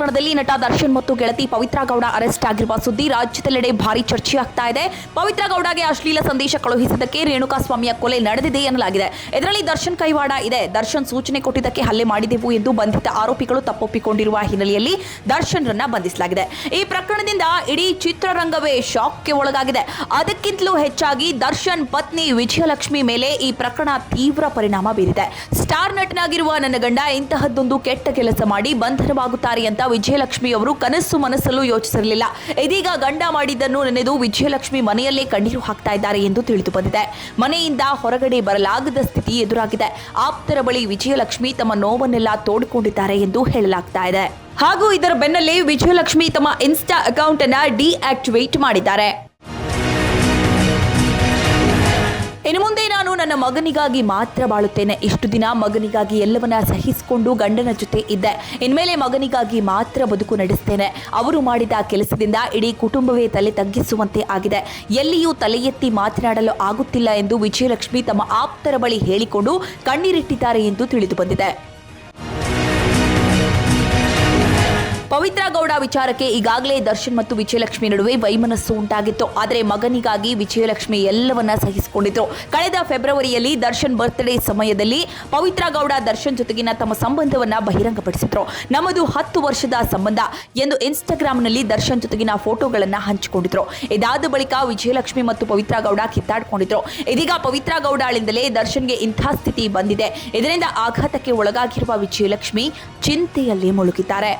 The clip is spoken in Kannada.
ಪ್ರಕರಣದಲ್ಲಿ ನಟ ದರ್ಶನ್ ಮತ್ತು ಗೆಳತಿ ಪವಿತ್ರ ಗೌಡ ಅರೆಸ್ಟ್ ಆಗಿರುವ ಸುದ್ದಿ ರಾಜ್ಯದೆಲ್ಲೆಡೆ ಭಾರಿ ಚರ್ಚೆಯಾಗ್ತಾ ಇದೆ. ಪವಿತ್ರ ಗೌಡಗೆ ಅಶ್ಲೀಲ ಸಂದೇಶ ಕಳುಹಿಸಿದ್ದಕ್ಕೆ ರೇಣುಕಾಸ್ವಾಮಿಯ ಕೊಲೆ ನಡೆದಿದೆ ಎನ್ನಲಾಗಿದೆ. ಇದರಲ್ಲಿ ದರ್ಶನ್ ಕೈವಾಡ ಇದೆ. ದರ್ಶನ್ ಸೂಚನೆ ಕೊಟ್ಟಿದ್ದಕ್ಕೆ ಹಲ್ಲೆ ಮಾಡಿದೆವು ಎಂದು ಬಂಧಿತ ಆರೋಪಿಗಳು ತಪ್ಪೊಪ್ಪಿಕೊಂಡಿರುವ ಹಿನ್ನೆಲೆಯಲ್ಲಿ ದರ್ಶನ್ರನ್ನ ಬಂಧಿಸಲಾಗಿದೆ. ಈ ಪ್ರಕರಣದಿಂದ ಇಡೀ ಚಿತ್ರರಂಗವೇ ಶಾಕ್ಗೆ ಒಳಗಾಗಿದೆ. ಅದಕ್ಕಿಂತಲೂ ಹೆಚ್ಚಾಗಿ ದರ್ಶನ್ ಪತ್ನಿ ವಿಜಯಲಕ್ಷ್ಮಿ ಮೇಲೆ ಈ ಪ್ರಕರಣ ತೀವ್ರ ಪರಿಣಾಮ ಬೀರಿದೆ. ಸ್ಟಾರ್ ನಟನಾಗಿರುವ ನನ್ನ ಗಂಡ ಇಂತಹದ್ದೊಂದು ಕೆಟ್ಟ ಕೆಲಸ ಮಾಡಿ ಬಂಧನವಾಗುತ್ತಾರೆ ಅಂತ ವಿಜಯಲಕ್ಷ್ಮಿ ಅವರು ಕನಸು ಮನಸ್ಸಲ್ಲೂ ಯೋಚಿಸಿರಲಿಲ್ಲ. ಇದೀಗ ಗಂಡ ಮಾಡಿದ್ದನ್ನು ನೆನೆದು ವಿಜಯಲಕ್ಷ್ಮಿ ಮನೆಯಲ್ಲೇ ಕಣ್ಣೀರು ಹಾಕ್ತಾ ಇದ್ದಾರೆ ಎಂದು ತಿಳಿದು ಬಂದಿದೆ. ಮನೆಯಿಂದ ಹೊರಗಡೆ ಬರಲಾಗದ ಸ್ಥಿತಿ ಎದುರಾಗಿದೆ. ಆಪ್ತರ ಬಳಿ ವಿಜಯಲಕ್ಷ್ಮಿ ತಮ್ಮ ನೋವನ್ನೆಲ್ಲ ತೋಡಿಕೊಂಡಿದ್ದಾರೆ ಎಂದು ಹೇಳಲಾಗ್ತಾ ಇದೆ. ಹಾಗೂ ಇದರ ಬೆನ್ನಲ್ಲೇ ವಿಜಯಲಕ್ಷ್ಮಿ ತಮ್ಮ ಇನ್ಸ್ಟಾ ಅಕೌಂಟ್ ಅನ್ನ ಡಿಆಕ್ಟಿವೇಟ್ ಮಾಡಿದ್ದಾರೆ. ಇನ್ನು ಮುಂದೆ ನಾನು ನನ್ನ ಮಗನಿಗಾಗಿ ಮಾತ್ರ ಬಾಳುತ್ತೇನೆ. ಇಷ್ಟು ದಿನ ಮಗನಿಗಾಗಿ ಎಲ್ಲವನ್ನ ಸಹಿಸಿಕೊಂಡು ಗಂಡನ ಜೊತೆ ಇದ್ದೆ. ಇನ್ಮೇಲೆ ಮಗನಿಗಾಗಿ ಮಾತ್ರ ಬದುಕು ನಡೆಸ್ತೇನೆ. ಅವರು ಮಾಡಿದ ಕೆಲಸದಿಂದ ಇಡೀ ಕುಟುಂಬವೇ ತಲೆ ತಗ್ಗಿಸುವಂತೆ ಆಗಿದೆ. ಎಲ್ಲಿಯೂ ತಲೆ ಎತ್ತಿ ಮಾತನಾಡಲು ಆಗುತ್ತಿಲ್ಲ ಎಂದು ವಿಜಯಲಕ್ಷ್ಮಿ ತಮ್ಮ ಆಪ್ತರ ಬಳಿ ಹೇಳಿಕೊಂಡು ಕಣ್ಣೀರಿಟ್ಟಿದ್ದಾರೆ ಎಂದು ತಿಳಿದು ಬಂದಿದೆ. ಪವಿತ್ರ ಗೌಡ ವಿಚಾರಕ್ಕೆ ಈಗಾಗಲೇ ದರ್ಶನ್ ಮತ್ತು ವಿಜಯಲಕ್ಷ್ಮಿ ನಡುವೆ ವೈಮನಸ್ಸು ಉಂಟಾಗಿತ್ತು. ಆದರೆ ಮಗನಿಗಾಗಿ ವಿಜಯಲಕ್ಷ್ಮಿ ಎಲ್ಲವನ್ನ ಸಹಿಸಿಕೊಂಡಿದ್ರು. ಕಳೆದ ಫೆಬ್ರವರಿಯಲ್ಲಿ ದರ್ಶನ್ ಬರ್ತ್ಡೇ ಸಮಯದಲ್ಲಿ ಪವಿತ್ರ ಗೌಡ ದರ್ಶನ್ ಜೊತೆಗಿನ ತಮ್ಮ ಸಂಬಂಧವನ್ನ ಬಹಿರಂಗಪಡಿಸಿದ್ರು. ನಮ್ಮದು 10 ವರ್ಷದ ಸಂಬಂಧ ಎಂದು ಇನ್ಸ್ಟಾಗ್ರಾಂನಲ್ಲಿ ದರ್ಶನ್ ಜೊತೆಗಿನ ಫೋಟೋಗಳನ್ನ ಹಂಚಿಕೊಂಡಿದ್ರು. ಇದಾದ ಬಳಿಕ ವಿಜಯಲಕ್ಷ್ಮಿ ಮತ್ತು ಪವಿತ್ರ ಗೌಡ ಕಿತ್ತಾಡಿಕೊಂಡಿದ್ರು. ಇದೀಗ ಪವಿತ್ರ ಗೌಡಳಿಂದಲೇ ದರ್ಶನ್ಗೆ ಇಂಥ ಸ್ಥಿತಿ ಬಂದಿದೆ. ಇದರಿಂದ ಆಘಾತಕ್ಕೆ ಒಳಗಾಗಿರುವ ವಿಜಯಲಕ್ಷ್ಮಿ ಚಿಂತೆಯಲ್ಲಿ ಮುಳುಗಿದ್ದಾರೆ.